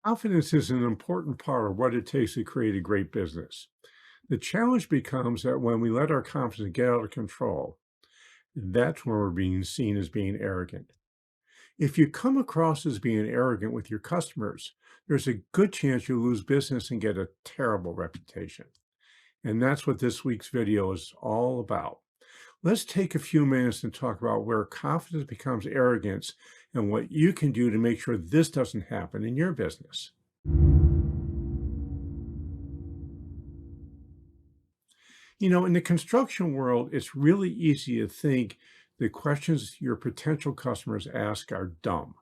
Confidence is an important part of what it takes to create a great business. The challenge becomes that when we let our confidence get out of control, that's when we're being seen as being arrogant. If you come across as being arrogant with your customers, there's a good chance you'll lose business and get a terrible reputation. And that's what this week's video is all about. Let's take a few minutes and talk about where confidence becomes arrogance and what you can do to make sure this doesn't happen in your business. In the construction world, it's really easy to think the questions your potential customers ask are dumb.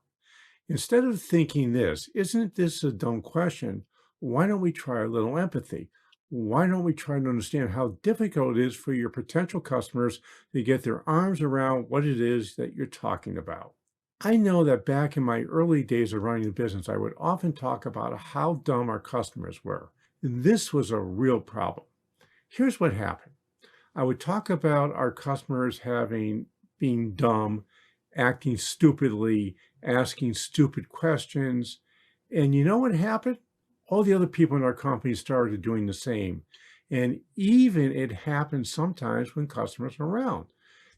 Instead of thinking this, isn't this a dumb question? Why don't we try a little empathy? Why don't we try to understand how difficult it is for your potential customers to get their arms around what it is that you're talking about? I know that back in my early days of running the business, I would often talk about how dumb our customers were. This was a real problem. Here's what happened. I would talk about our customers being dumb, acting stupidly, asking stupid questions. And you know what happened? All the other people in our company started doing the same. And even it happened sometimes when customers are around.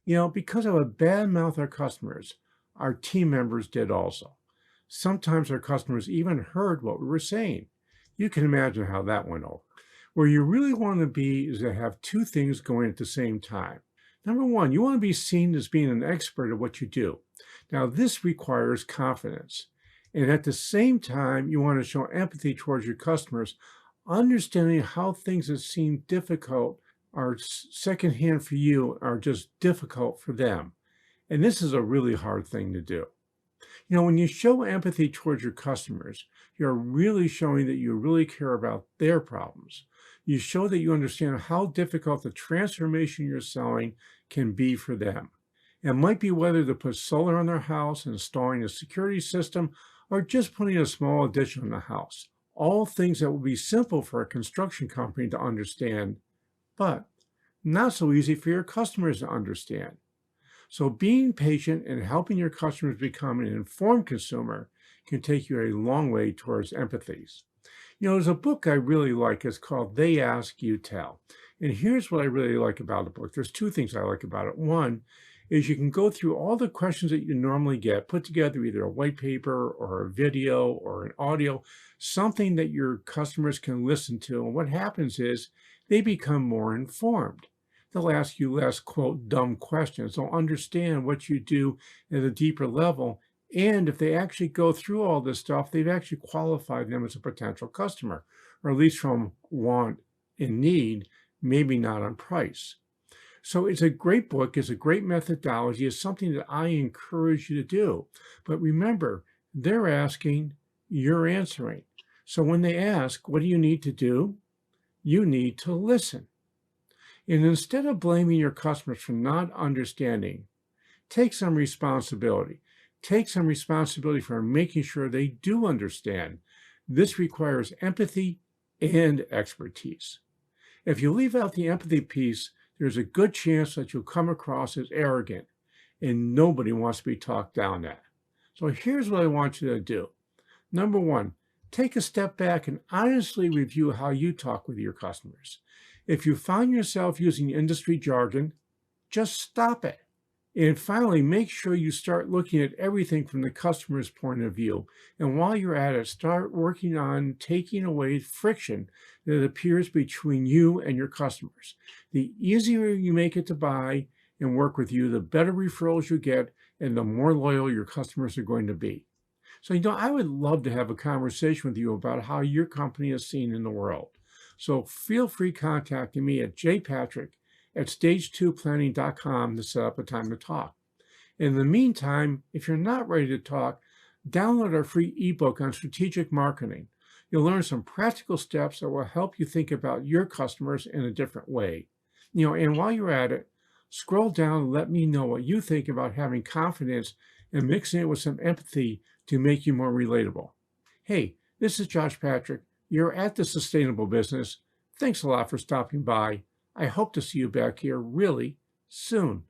Because I would badmouth our customers, our team members did also. Sometimes our customers even heard what we were saying. You can imagine how that went over. Where you really want to be is to have two things going at the same time. Number one, you want to be seen as being an expert at what you do. Now, this requires confidence. And at the same time, you want to show empathy towards your customers, understanding how things that seem difficult are secondhand for you are just difficult for them. And this is a really hard thing to do. When you show empathy towards your customers, you're really showing that you really care about their problems. You show that you understand how difficult the transformation you're selling can be for them. It might be whether to put solar on their house, installing a security system, or just putting a small addition on the house. All things that will be simple for a construction company to understand, but not so easy for your customers to understand. So being patient and helping your customers become an informed consumer can take you a long way towards empathies. There's a book I really like. It's called They Ask, You Tell. And here's what I really like about the book. There's two things I like about it. One is you can go through all the questions that you normally get, put together either a white paper or a video or an audio, something that your customers can listen to. And what happens is they become more informed. They'll ask you less, quote, dumb questions. They'll understand what you do at a deeper level. And if they actually go through all this stuff, they've actually qualified them as a potential customer, or at least from want and need, maybe not on price. So it's a great book. It's a great methodology. It's something that I encourage you to do. But remember, they're asking, you're answering. So when they ask, what do you need to do? You need to listen. And instead of blaming your customers for not understanding, take some responsibility. Take some responsibility for making sure they do understand. This requires empathy and expertise. If you leave out the empathy piece, there's a good chance that you'll come across as arrogant, and nobody wants to be talked down at. So here's what I want you to do. Number one, take a step back and honestly review how you talk with your customers. If you find yourself using industry jargon, just stop it. And finally, make sure you start looking at everything from the customer's point of view. And while you're at it, start working on taking away friction that appears between you and your customers. The easier you make it to buy and work with you, the better referrals you get and the more loyal your customers are going to be. So, I would love to have a conversation with you about how your company is seen in the world. So feel free contacting me at jpatrick@stage2planning.com to set up a time to talk. In the meantime, if you're not ready to talk, download our free ebook on strategic marketing. You'll learn some practical steps that will help you think about your customers in a different way. And while you're at it, scroll down and let me know what you think about having confidence and mixing it with some empathy to make you more relatable. Hey, this is Josh Patrick. You're at The Sustainable Business. Thanks a lot for stopping by. I hope to see you back here really soon.